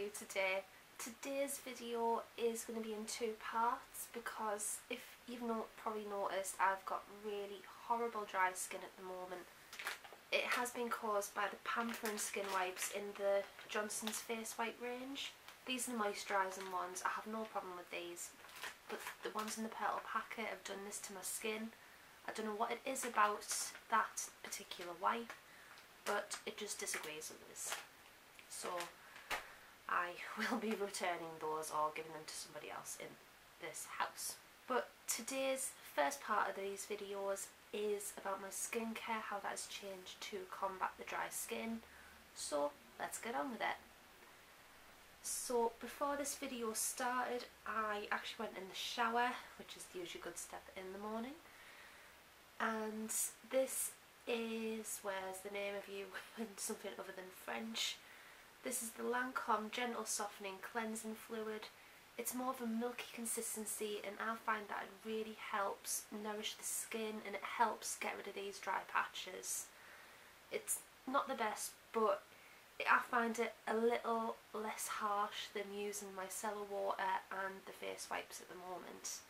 you today. Today's video is going to be in two parts because if you've probably noticed, I've got really horrible dry skin at the moment. It has been caused by the Pampering Skin Wipes in the Johnson's Face Wipe range. These are the moisturising ones. I have no problem with these, but the ones in the Petal packet have done this to my skin. I don't know what it is about that particular wipe, but it just disagrees with us. So I will be returning those or giving them to somebody else in this house. But today's first part of these videos is about my skincare, how that has changed to combat the dry skin. So let's get on with it. So before this video started, I actually went in the shower, which is the usual good step in the morning. And this is, where's the name of you in something other than French? This is the Lancome Gentle Softening Cleansing Fluid. It's more of a milky consistency, and I find that it really helps nourish the skin and it helps get rid of these dry patches. It's not the best, but I find it a little less harsh than using micellar water and the face wipes at the moment.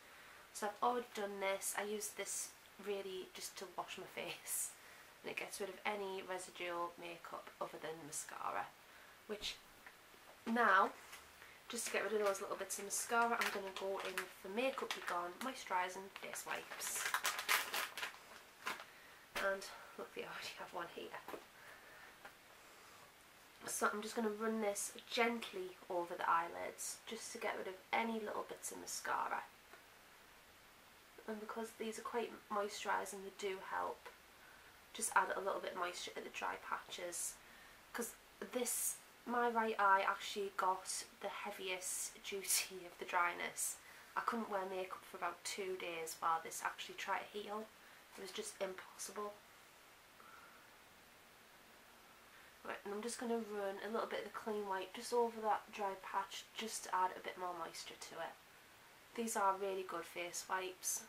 So I've already done this. I use this really just to wash my face, and it gets rid of any residual makeup other than mascara. Which now, just to get rid of those little bits of mascara, I'm going to go in for Makeup Be Gone Moisturising Face Wipes. And look, they already have one here. So I'm just going to run this gently over the eyelids, just to get rid of any little bits of mascara. And because these are quite moisturising, they do help just add a little bit of moisture to the dry patches. Because this, my right eye actually got the heaviest duty of the dryness. I couldn't wear makeup for about 2 days while this actually tried to heal. It was just impossible. Right, and I'm just going to run a little bit of the clean wipe just over that dry patch, just to add a bit more moisture to it. These are really good face wipes.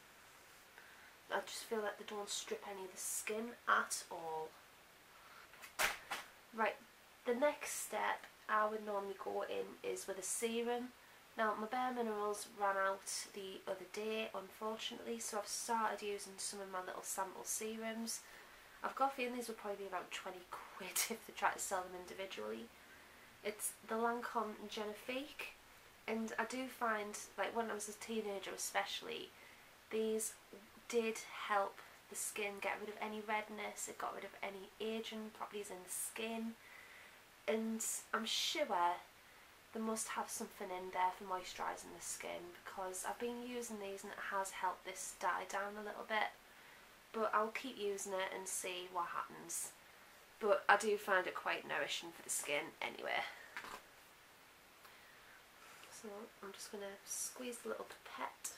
I just feel like they don't strip any of the skin at all. Right, the next step I would normally go in is with a serum. Now my Bare Minerals ran out the other day, unfortunately, so I've started using some of my little sample serums. I've got a feeling these would probably be about 20 quid if they try to sell them individually. It's the Lancome Genefique, and I do find, like when I was a teenager especially, these did help the skin get rid of any redness. It got rid of any aging properties in the skin, and I'm sure they must have something in there for moisturising the skin, because I've been using these and it has helped this die down a little bit. But I'll keep using it and see what happens. But I do find it quite nourishing for the skin anyway. So I'm just going to squeeze the little pipette.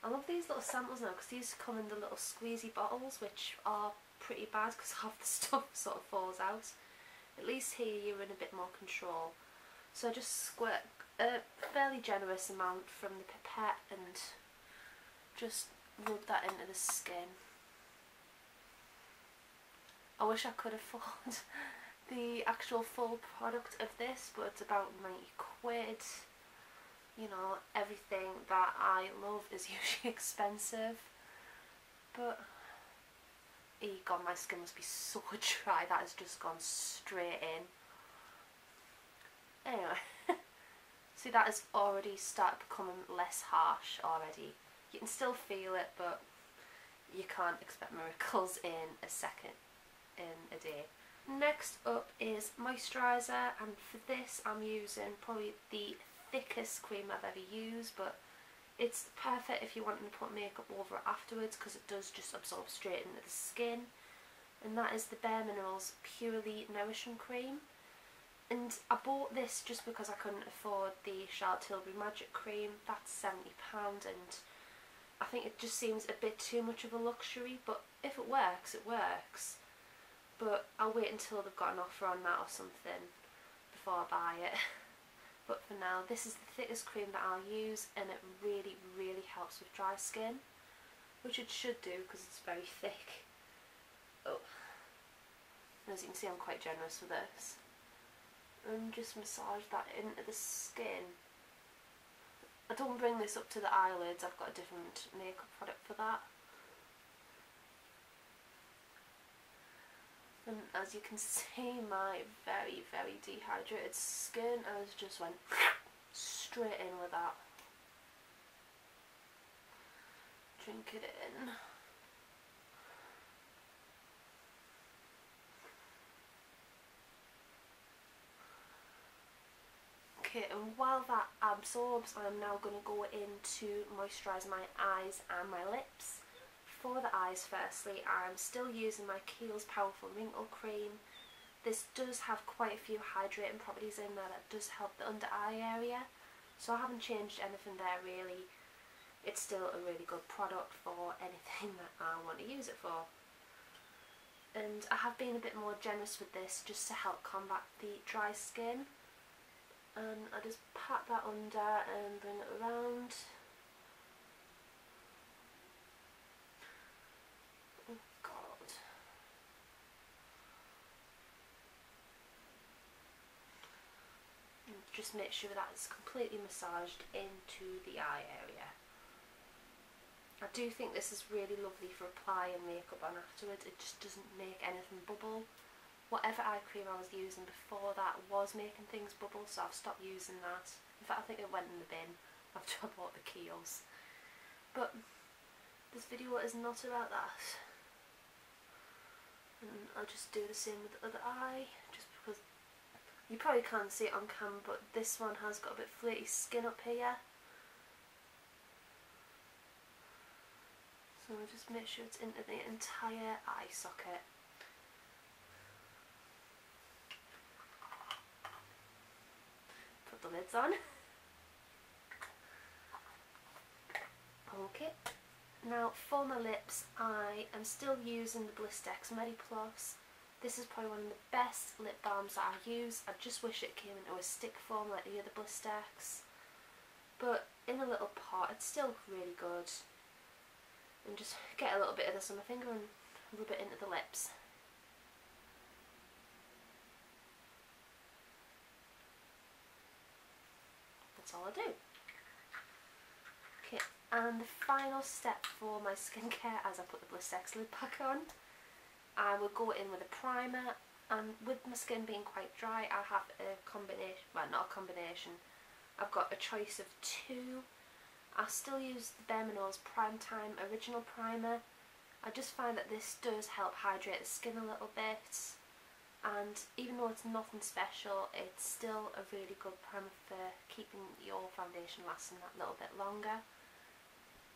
I love these little samples now because these come in the little squeezy bottles, which are pretty bad because half the stuff sort of falls out. At least here you're in a bit more control. So I just squirt a fairly generous amount from the pipette and just rub that into the skin. I wish I could afford the actual full product of this, but it's about 90 quid. You know, everything that I love is usually expensive. But, God, my skin must be so dry. That has just gone straight in. Anyway, see, that has already started becoming less harsh already. You can still feel it, but you can't expect miracles in a second, in a day. Next up is moisturiser, and for this I'm using probably the thickest cream I've ever used, but it's perfect if you're wanting to put makeup over it afterwards, because it does just absorb straight into the skin. And that is the Bare Minerals Purely Nourishing Cream. And I bought this just because I couldn't afford the Charlotte Tilbury Magic Cream. That's £70, and I think it just seems a bit too much of a luxury, but if it works, it works. But I'll wait until they've got an offer on that or something before I buy it. But for now, this is the thickest cream that I'll use, and it really, really helps with dry skin, which it should do because it's very thick. Oh, and as you can see, I'm quite generous with this. and just massage that into the skin. I don't bring this up to the eyelids, I've got a different makeup product for that. And as you can see, my very, very dehydrated skin has just went straight in with that. Drink it in. Okay, and while that absorbs, I'm now going to go in to moisturise my eyes and my lips. For the eyes, firstly, I'm still using my Keihls Powerful Wrinkle Cream. This does have quite a few hydrating properties in there that does help the under eye area, so I haven't changed anything there really. It's still a really good product for anything that I want to use it for. And I have been a bit more generous with this just to help combat the dry skin. And I just pat that under and bring it around. Oh God. And just make sure that it's completely massaged into the eye area. I do think this is really lovely for applying makeup on afterwards. It just doesn't make anything bubble. Whatever eye cream I was using before that was making things bubble, so I've stopped using that. In fact, I think it went in the bin after I bought the Keihls. But this video is not about that. And I'll just do the same with the other eye, just because you probably can't see it on camera, but this one has got a bit flaky skin up here. So I'll just make sure it's into the entire eye socket. Put the lids on. Okay, now for my lips I am still using the Blistex Mediplus. This is probably one of the best lip balms that I use. I just wish it came into a stick form like the other Blistex, but in a little pot it's still really good. And just get a little bit of this on my finger and rub it into the lips. That's all I do. Okay, and the final step for my skincare, as I put the Blistex lid back on, I will go in with a primer. And with my skin being quite dry, I have a combination, well, not a combination, I've got a choice of two. I still use the Bare Minerals Prime Time Original Primer. I just find that this does help hydrate the skin a little bit, and even though it's nothing special, it's still a really good primer for keeping your foundation lasting that little bit longer.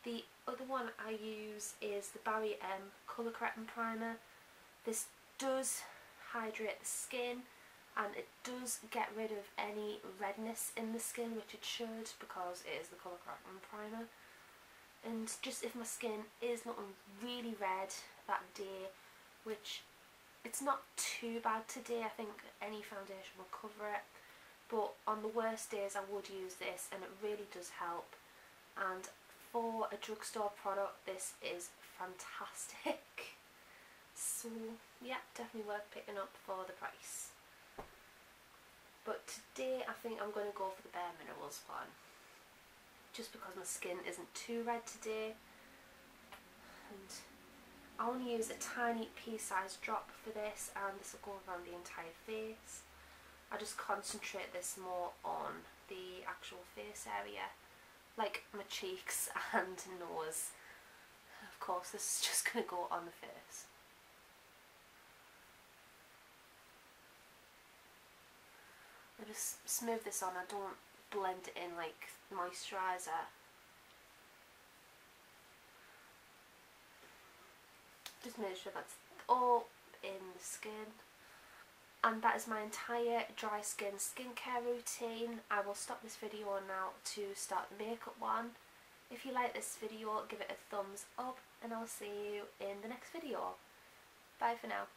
The other one I use is the Barry M Colour Correcting Primer. This does hydrate the skin, and it does get rid of any redness in the skin, which it should, because it is the colour correcting primer. And just if my skin is looking really red that day, which it's not too bad today, I think any foundation will cover it, but on the worst days I would use this, and it really does help. And for a drugstore product, this is fantastic. So yeah, definitely worth picking up for the price. But today I think I'm going to go for the Bare Minerals one, just because my skin isn't too red today, and I only use a tiny pea-sized drop for this, and this will go around the entire face. I just concentrate this more on the actual face area, like my cheeks and nose. Of course, this is just going to go on the face. I just smooth this on, I don't blend it in like moisturiser. Just make sure that's all in the skin. And that is my entire dry skin skincare routine. I will stop this video now to start the makeup one. If you like this video, give it a thumbs up, and I'll see you in the next video. Bye for now.